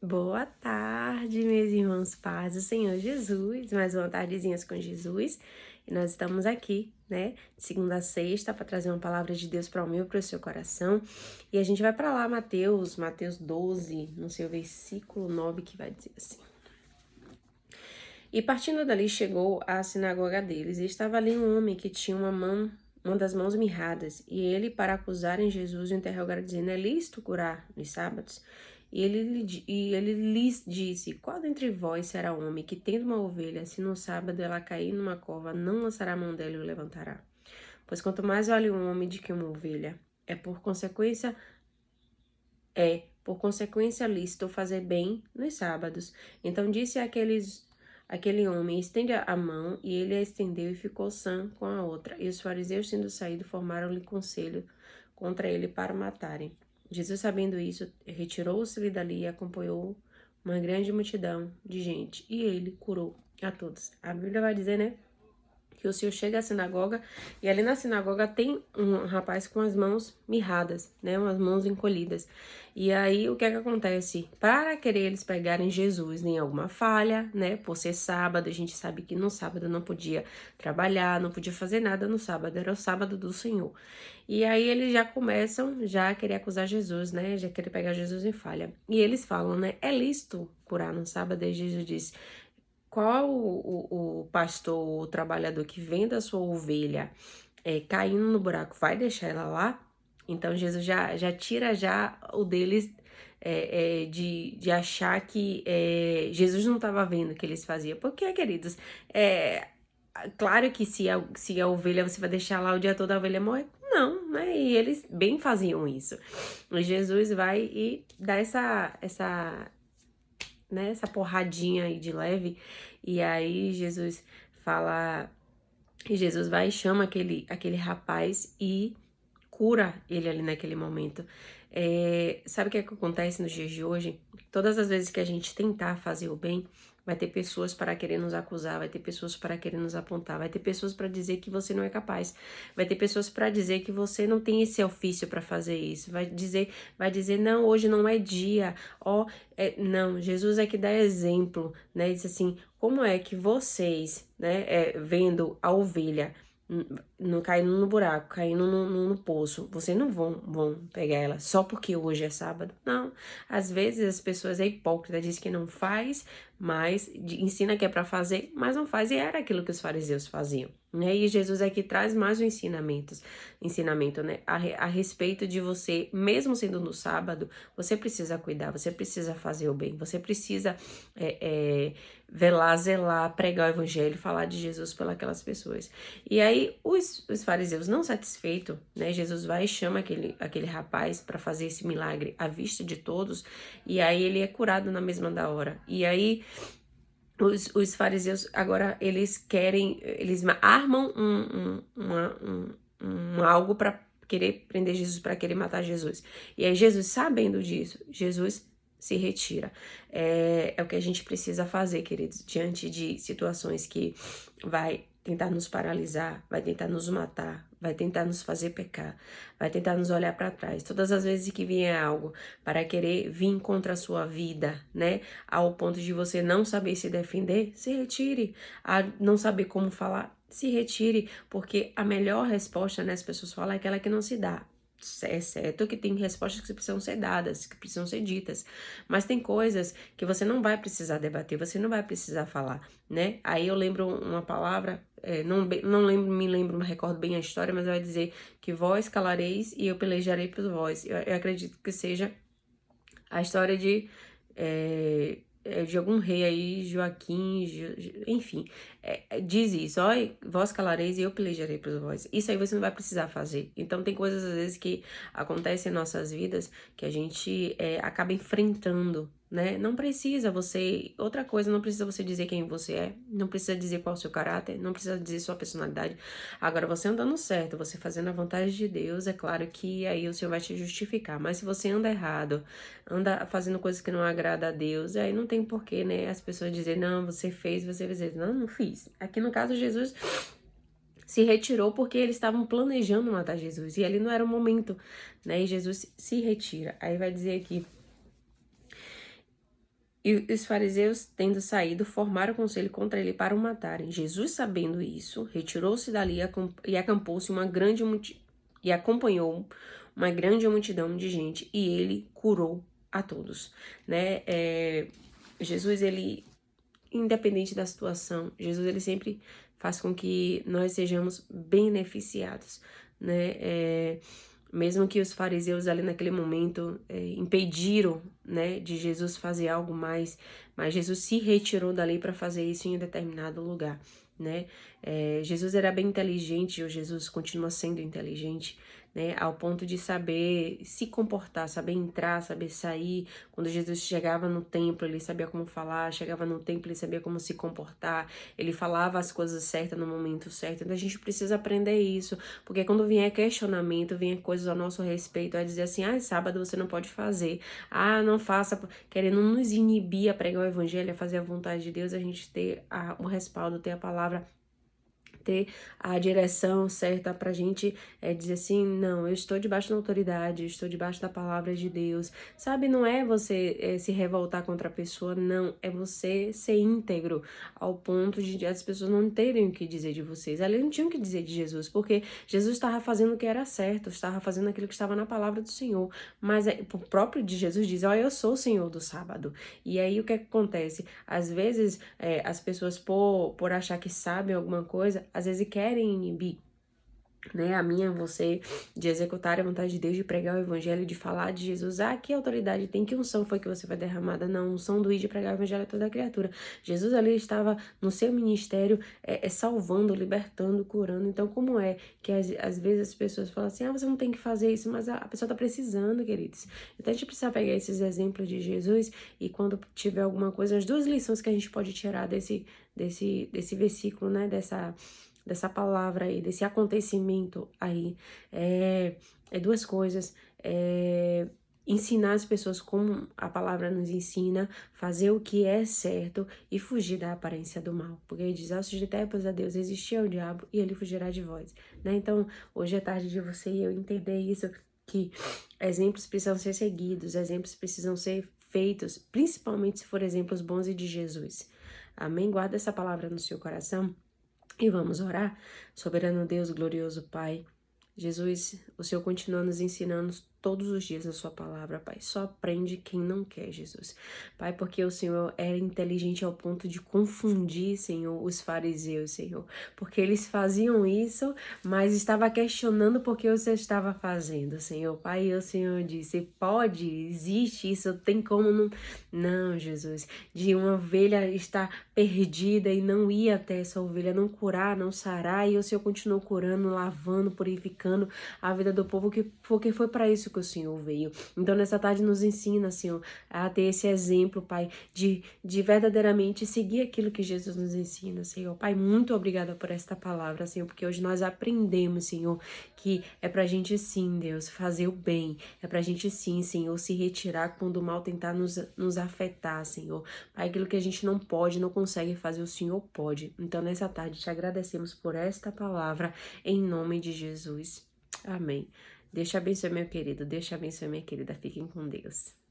Boa tarde, meus irmãos, paz do Senhor Jesus, mais uma tardezinhas com Jesus, e nós estamos aqui, né, de segunda a sexta, para trazer uma palavra de Deus para o meu e para o seu coração, e a gente vai para lá, Mateus 12, no seu versículo 9, que vai dizer assim: E partindo dali chegou à sinagoga deles, e estava ali um homem que tinha uma das mãos mirradas, e ele, para acusarem Jesus, o interrogaram, dizendo: É lícito curar nos sábados? E ele lhes disse: Qual dentre vós será homem que, tendo uma ovelha, se no sábado ela cair numa cova, não lançará a mão dela e o levantará? Pois quanto mais vale um homem do que uma ovelha, por consequência lícito fazer bem nos sábados. Então disse aquele homem: Estende a mão, e ele a estendeu e ficou sã com a outra. E os fariseus, tendo saído, formaram-lhe conselho contra ele para o matarem. Jesus, sabendo isso, retirou-se dali e acompanhou uma grande multidão de gente, e ele curou a todos. A Bíblia vai dizer, né, que o Senhor chega à sinagoga, e ali na sinagoga tem um rapaz com as mãos mirradas, né, umas mãos encolhidas. E aí, o que é que acontece? Para querer eles pegarem Jesus em alguma falha, né, por ser sábado, a gente sabe que no sábado não podia trabalhar, não podia fazer nada no sábado, era o sábado do Senhor. E aí eles já começam já a querer acusar Jesus, né, já querer pegar Jesus em falha. E eles falam, né, é lícito curar no sábado? E Jesus diz: Qual o pastor, o trabalhador que vende a sua ovelha caindo no buraco, vai deixar ela lá? Então Jesus já tira já o deles de achar que Jesus não estava vendo o que eles faziam. Porque, queridos, claro que se a ovelha você vai deixar lá o dia todo, a ovelha morre. Não, né? E eles bem faziam isso. E Jesus vai e dá né, essa porradinha aí de leve, e aí Jesus fala, e Jesus vai e chama aquele rapaz e cura ele ali naquele momento. Sabe o que é que acontece nos dias de hoje? Todas as vezes que a gente tentar fazer o bem, vai ter pessoas para querer nos acusar, vai ter pessoas para querer nos apontar, vai ter pessoas para dizer que você não é capaz, vai ter pessoas para dizer que você não tem esse ofício para fazer isso, vai dizer não, hoje não é dia, não, Jesus é que dá exemplo, né? Diz assim: como é que vocês, né, vendo a ovelha caindo no buraco, caindo no poço, vocês não vão pegar ela só porque hoje é sábado? Não. Às vezes as pessoas é hipócrita, diz que não faz, mas ensina que é para fazer, mas não faz, e era aquilo que os fariseus faziam, né? E Jesus aqui traz mais um ensinamento, né? A respeito de você, mesmo sendo no sábado, você precisa cuidar, você precisa fazer o bem, você precisa velar, zelar, pregar o evangelho, falar de Jesus para aquelas pessoas. E aí os fariseus, não satisfeitos, né, Jesus vai e chama aquele rapaz para fazer esse milagre à vista de todos, e aí ele é curado na mesma da hora. E aí os fariseus agora eles armam algo para querer prender Jesus, para querer matar Jesus. E aí Jesus, sabendo disso, Jesus se retira. É o que a gente precisa fazer, queridos, diante de situações que vai tentar nos paralisar, vai tentar nos matar, vai tentar nos fazer pecar, vai tentar nos olhar para trás. Todas as vezes que vier algo para querer vir contra a sua vida, né, ao ponto de você não saber se defender, se retire. A não saber como falar, se retire, porque a melhor resposta, né, as pessoas falam, é aquela que não se dá. É certo que tem respostas que precisam ser dadas, que precisam ser ditas, mas tem coisas que você não vai precisar debater, você não vai precisar falar, né? Aí eu lembro uma palavra, me recordo bem a história, mas vai dizer que vós calareis e eu pelejarei por vós. Eu acredito que seja a história de algum rei aí, Joaquim, enfim, diz isso: ó, vós calareis e eu pelejarei por vós. Isso aí você não vai precisar fazer. Então tem coisas às vezes que acontecem em nossas vidas que a gente acaba enfrentando, né? Não precisa outra coisa, não precisa você dizer quem você é, não precisa dizer qual é o seu caráter, não precisa dizer sua personalidade. Agora, você andando certo, você fazendo a vontade de Deus, é claro que aí o Senhor vai te justificar. Mas se você anda errado, anda fazendo coisas que não agrada a Deus, aí não tem porquê, né, as pessoas dizerem: não, você fez, você vai dizer: não fiz. Aqui no caso, Jesus se retirou porque eles estavam planejando matar Jesus, e ali não era o momento, né, e Jesus se retira. Aí vai dizer aqui: E os fariseus, tendo saído, formaram conselho contra ele para o matarem. Jesus, sabendo isso, retirou-se dali e acampou-se e acompanhou uma grande multidão de gente, e ele curou a todos, né? Jesus, ele, independente da situação, Jesus, ele sempre faz com que nós sejamos beneficiados, né? Mesmo que os fariseus ali naquele momento impediram, né, de Jesus fazer algo mais, mas Jesus se retirou dali para fazer isso em um determinado lugar, né? Jesus era bem inteligente, ou Jesus continua sendo inteligente, né, ao ponto de saber se comportar, saber entrar, saber sair. Quando Jesus chegava no templo, ele sabia como falar, chegava no templo, ele sabia como se comportar, ele falava as coisas certas no momento certo. Então a gente precisa aprender isso, porque quando vier questionamento, vier coisas ao nosso respeito, vai dizer assim, sábado você não pode fazer, não faça, querendo nos inibir a pregar o evangelho, a fazer a vontade de Deus, a gente ter o respaldo, ter a palavra, ter a direção certa pra gente dizer assim, não, eu estou debaixo da autoridade, eu estou debaixo da palavra de Deus, sabe? Não é você se revoltar contra a pessoa, não, é você ser íntegro ao ponto de as pessoas não terem o que dizer de vocês. Ali não tinham o que dizer de Jesus, porque Jesus estava fazendo o que era certo, estava fazendo aquilo que estava na palavra do Senhor, mas o próprio de Jesus diz, eu sou o Senhor do sábado. E aí o que acontece? Às vezes as pessoas por achar que sabem alguma coisa, às vezes querem inibir, né, a minha, você, de executar a vontade de Deus, de pregar o evangelho, de falar de Jesus. Que autoridade tem? Que unção foi que você vai derramada? Não, unção do ir de pregar o evangelho a toda criatura. Jesus ali estava no seu ministério salvando, libertando, curando. Então, como é que às vezes as pessoas falam assim, você não tem que fazer isso, mas a pessoa tá precisando, queridos. Então, a gente precisa pegar esses exemplos de Jesus e quando tiver alguma coisa, as duas lições que a gente pode tirar desse versículo, né, dessa palavra aí, desse acontecimento aí, duas coisas, ensinar as pessoas como a palavra nos ensina, fazer o que é certo e fugir da aparência do mal, porque ele diz, ao sujeitai a Deus, resistir ao diabo e ele fugirá de vós, né? Então, hoje é tarde de você e eu entender isso, que exemplos precisam ser seguidos, exemplos precisam ser feitos, principalmente se for exemplos bons e de Jesus. Amém? Guarda essa palavra no seu coração. E vamos orar. Soberano Deus, glorioso Pai, Jesus, o Senhor continua nos ensinando todos os dias a sua palavra, Pai. Só aprende quem não quer, Jesus. Pai, porque o Senhor era inteligente ao ponto de confundir, Senhor, os fariseus, Senhor. Porque eles faziam isso, mas estava questionando por que você estava fazendo, Senhor. Pai, e o Senhor disse, pode, existe isso, tem como não... Não, Jesus, de uma ovelha estar perdida e não ir até essa ovelha, não curar, não sarar, e o Senhor continuou curando, lavando, purificando a vida do povo, porque foi para isso que o Senhor veio. Então, nessa tarde, nos ensina, Senhor, a ter esse exemplo, Pai, de verdadeiramente seguir aquilo que Jesus nos ensina, Senhor. Pai, muito obrigada por esta palavra, Senhor, porque hoje nós aprendemos, Senhor, que é pra gente sim, Deus, fazer o bem, é pra gente sim, Senhor, se retirar quando o mal tentar nos afetar, Senhor. Pai, aquilo que a gente não pode, não consegue fazer, o Senhor pode. Então, nessa tarde, te agradecemos por esta palavra, em nome de Jesus. Amém. Deus te abençoe, meu querido. Deus te abençoe, minha querida. Fiquem com Deus.